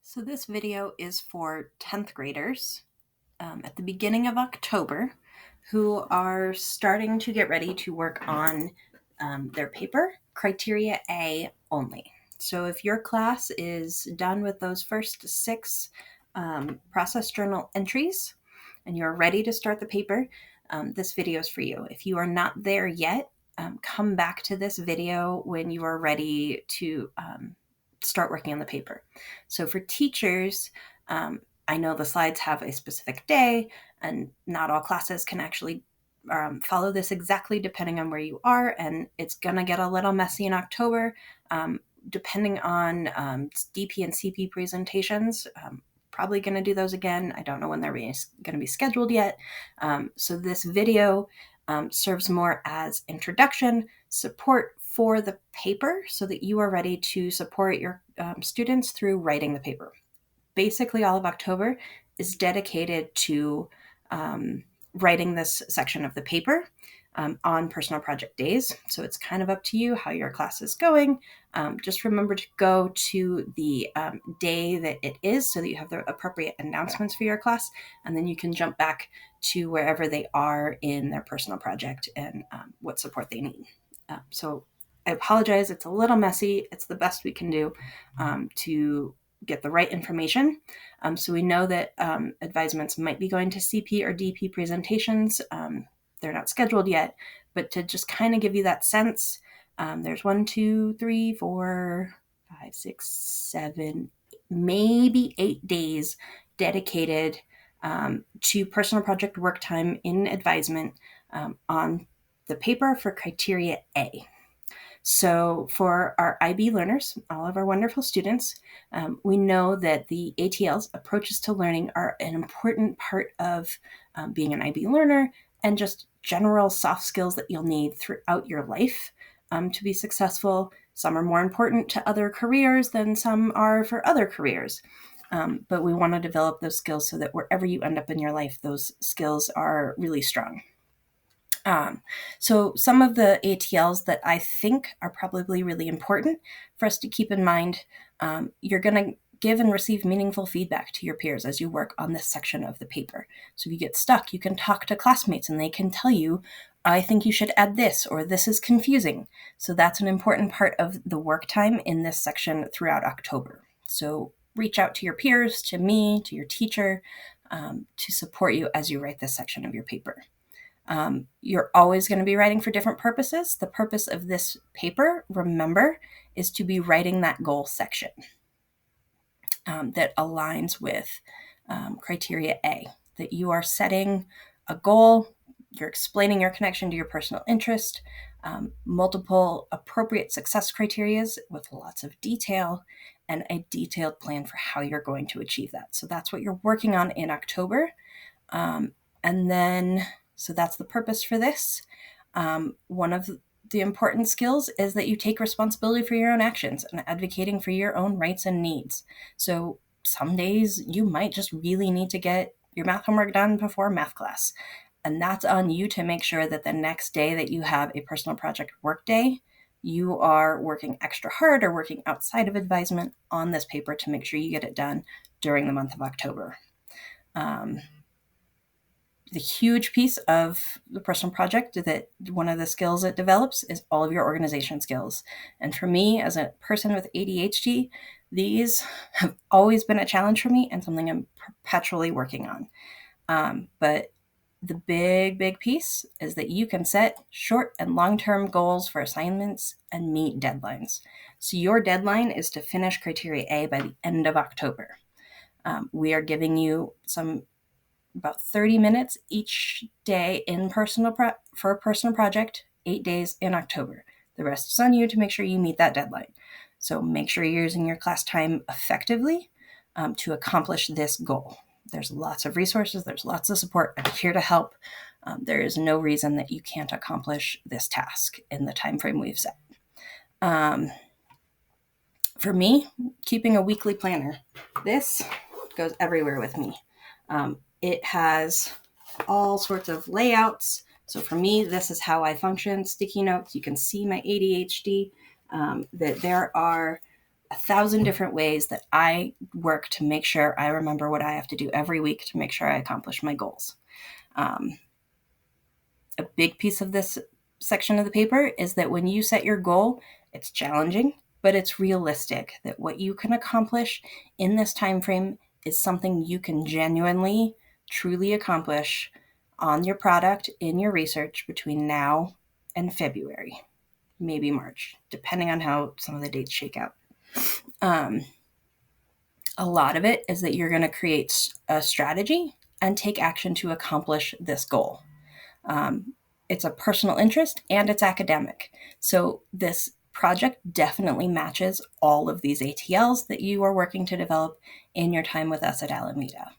So this video is for 10th graders at the beginning of October who are starting to get ready to work on their paper, Criteria A only. So if your class is done with those first 6 process journal entries and you're ready to start the paper, this video is for you. If you are not there yet, come back to this video when you are ready to start working on the paper. So for teachers, I know the slides have a specific day, and not all classes can actually follow this exactly depending on where you are, and it's going to get a little messy in October. Depending on DP and CP presentations, probably going to do those again. I don't know when they're going to be scheduled yet. So this video serves more as introduction, support for the paper so that you are ready to support your students through writing the paper. Basically, all of October is dedicated to writing this section of the paper on personal project days. So it's kind of up to you how your class is going. Just remember to go to the day that it is so that you have the appropriate announcements for your class, and then you can jump back to wherever they are in their personal project and what support they need. So I apologize, it's a little messy. It's the best we can do to get the right information. So we know that advisements might be going to CP or DP presentations. They're not scheduled yet, but to just kind of give you that sense, there's 1, 2, 3, 4, 5, 6, 7, maybe 8 days dedicated to personal project work time in advisement on the paper for Criteria A. So for our IB learners, all of our wonderful students, we know that the ATLs, approaches to learning, are an important part of being an IB learner and just general soft skills that you'll need throughout your life to be successful. Some are more important to other careers than some are for other careers. But we want to develop those skills so that wherever you end up in your life, those skills are really strong. So some of the ATLs that I think are probably really important for us to keep in mind, you're going to give and receive meaningful feedback to your peers as you work on this section of the paper. So if you get stuck, you can talk to classmates and they can tell you, I think you should add this, or this is confusing. So that's an important part of the work time in this section throughout October. So reach out to your peers, to me, to your teacher, to support you as you write this section of your paper. You're always going to be writing for different purposes. The purpose of this paper, remember, is to be writing that goal section that aligns with Criteria A, that you are setting a goal, you're explaining your connection to your personal interest, multiple appropriate success criteria with lots of detail, and a detailed plan for how you're going to achieve that. So that's what you're working on in October. So that's the purpose for this. One of the important skills is that you take responsibility for your own actions and advocating for your own rights and needs. So some days you might just really need to get your math homework done before math class. And that's on you to make sure that the next day that you have a personal project work day, you are working extra hard or working outside of advisement on this paper to make sure you get it done during the month of October. The huge piece of the personal project, that one of the skills it develops, is all of your organization skills. And for me, as a person with ADHD, these have always been a challenge for me and something I'm perpetually working on. But the big piece is that you can set short and long-term goals for assignments and meet deadlines. So your deadline is to finish Criteria A by the end of October. We are giving you about 30 minutes each day for a personal project, 8 days in October. The rest is on you to make sure you meet that deadline. So make sure you're using your class time effectively to accomplish this goal. There's lots of resources. There's lots of support. I'm here to help. There is no reason that you can't accomplish this task in the time frame we've set. For me, keeping a weekly planner, this goes everywhere with me. It has all sorts of layouts. So for me, this is how I function. Sticky notes. You can see my ADHD, that there are 1,000 different ways that I work to make sure I remember what I have to do every week to make sure I accomplish my goals. A big piece of this section of the paper is that when you set your goal, it's challenging, but it's realistic, that what you can accomplish in this time frame is something you can genuinely, truly accomplish on your product, in your research between now and February, maybe March, depending on how some of the dates shake out. A lot of it is that you're going to create a strategy and take action to accomplish this goal. It's a personal interest and it's academic. So this project definitely matches all of these ATLs that you are working to develop in your time with us at Alameda.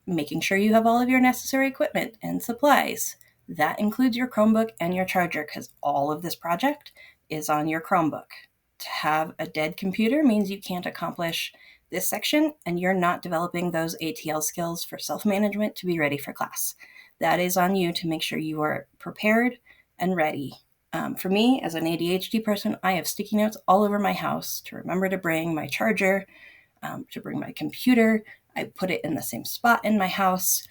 Making sure you have all of your necessary equipment and supplies. That includes your Chromebook and your charger, because all of this project is on your Chromebook. To have a dead computer means you can't accomplish this section, and you're not developing those ATL skills for self-management to be ready for class. That is on you to make sure you are prepared and ready. For me, as an ADHD person, I have sticky notes all over my house to remember to bring my charger, to bring my computer. I put it in the same spot in my house.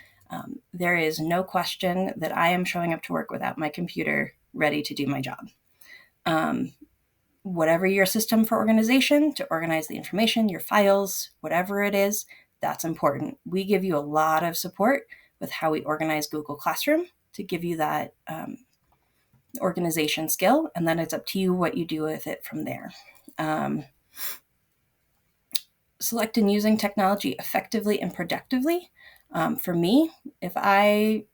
There is no question that I am showing up to work without my computer ready to do my job. Whatever your system for organization, to organize the information, your files, whatever it is, that's important. We give you a lot of support with how we organize Google Classroom to give you that organization skill, and then it's up to you what you do with it from there. Select and using technology effectively and productively. For me, if I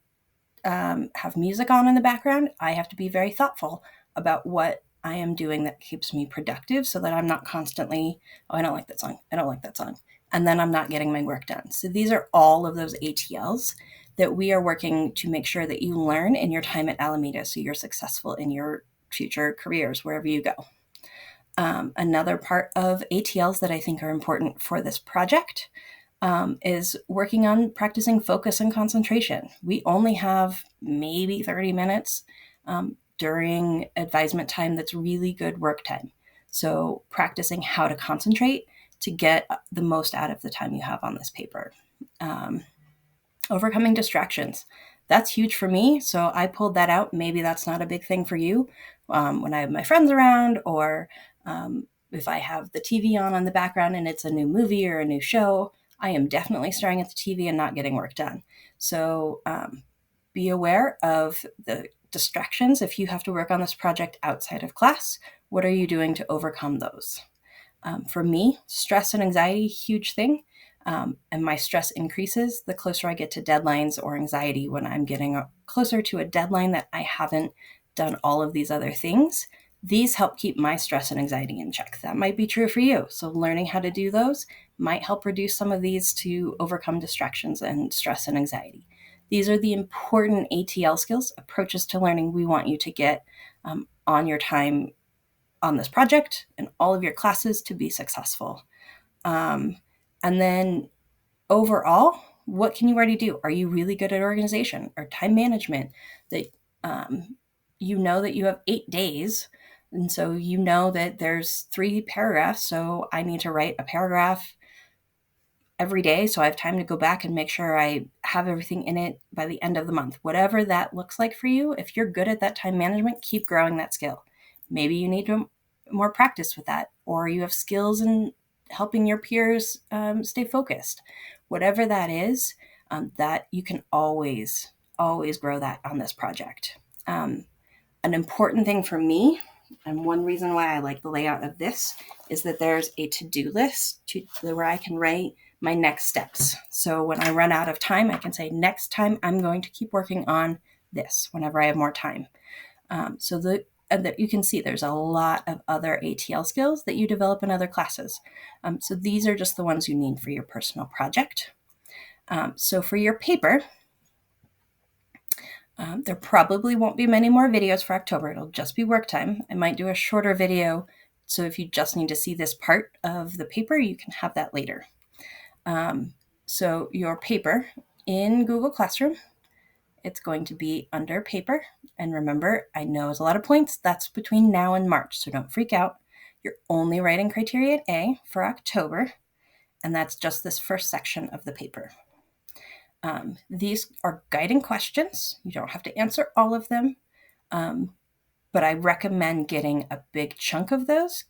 have music on in the background, I have to be very thoughtful about what I am doing that keeps me productive, so that I'm not constantly, oh, I don't like that song, I don't like that song, and then I'm not getting my work done. So these are all of those ATLs that we are working to make sure that you learn in your time at Alameda, so you're successful in your future careers, wherever you go. Another part of ATLs that I think are important for this project is working on practicing focus and concentration. We only have maybe 30 minutes during advisement time that's really good work time. So practicing how to concentrate to get the most out of the time you have on this paper. Overcoming distractions. That's huge for me, so I pulled that out. Maybe that's not a big thing for you. When I have my friends around, or if I have the TV on in the background and it's a new movie or a new show, I am definitely staring at the TV and not getting work done. So be aware of the distractions. If you have to work on this project outside of class, what are you doing to overcome those? For me, stress and anxiety, huge thing. And my stress increases the closer I get to deadlines, or anxiety when I'm getting closer to a deadline that I haven't done all of these other things. These help keep my stress and anxiety in check. That might be true for you. So learning how to do those might help reduce some of these to overcome distractions and stress and anxiety. These are the important ATL skills, approaches to learning, we want you to get on your time on this project and all of your classes to be successful. And then overall, what can you already do? Are you really good at organization or time management? That you know that you have 8 days, and so you know that there's 3 paragraphs, so I need to write a paragraph every day, so I have time to go back and make sure I have everything in it by the end of the month. Whatever that looks like for you, if you're good at that time management, keep growing that skill. Maybe you need more practice with that, or you have skills in helping your peers stay focused. Whatever that is, that you can always grow that on this project. An important thing for me, and one reason why I like the layout of this, is that there's a to-do list where I can write my next steps. So when I run out of time, I can say, next time I'm going to keep working on this whenever I have more time. So that you can see there's a lot of other ATL skills that you develop in other classes. So these are just the ones you need for your personal project. So for your paper, there probably won't be many more videos for October. It'll just be work time. I might do a shorter video, so if you just need to see this part of the paper, you can have that later. So your paper in Google Classroom, it's going to be under paper. And remember, I know it's a lot of points. That's between now and March, so don't freak out. You're only writing Criterion A for October, and that's just this first section of the paper. These are guiding questions. You don't have to answer all of them, but I recommend getting a big chunk of those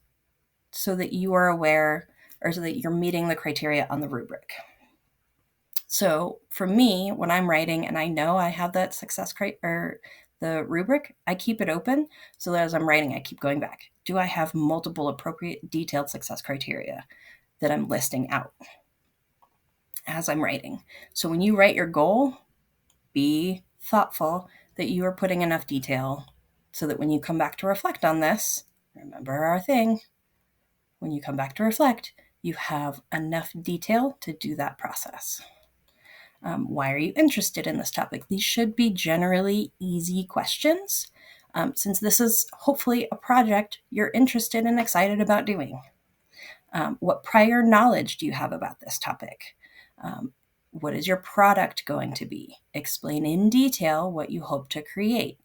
so that you are aware, or so that you're meeting the criteria on the rubric. So for me, when I'm writing and I know I have that the rubric, I keep it open so that as I'm writing, I keep going back. Do I have multiple appropriate detailed success criteria that I'm listing out as I'm writing? So when you write your goal, be thoughtful that you are putting enough detail so that when you come back to reflect on this, remember our thing, when you come back to reflect, you have enough detail to do that process. Why are you interested in this topic? These should be generally easy questions, since this is hopefully a project you're interested and excited about doing. What prior knowledge do you have about this topic? What is your product going to be? Explain in detail what you hope to create.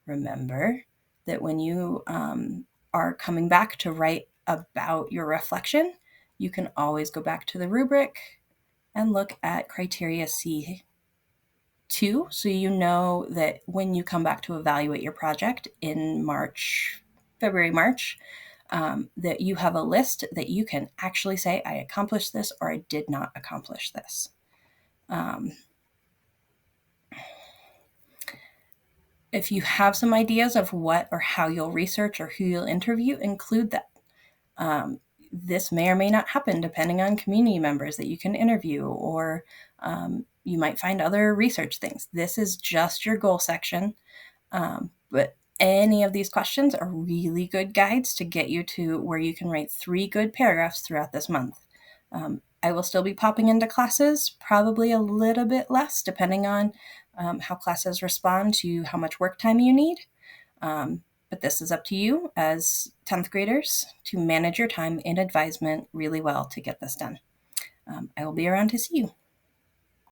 Remember that when you are coming back to write about your reflection, you can always go back to the rubric and look at criteria C2, so you know that when you come back to evaluate your project in February, March, that you have a list that you can actually say, I accomplished this or I did not accomplish this. If you have some ideas of what or how you'll research or who you'll interview, include that. This may or may not happen depending on community members that you can interview, or you might find other research things. This is just your goal section, but any of these questions are really good guides to get you to where you can write 3 good paragraphs throughout this month. I will still be popping into classes, probably a little bit less, depending on how classes respond to how much work time you need. But this is up to you as 10th graders to manage your time in advisement really well to get this done. I will be around to see you.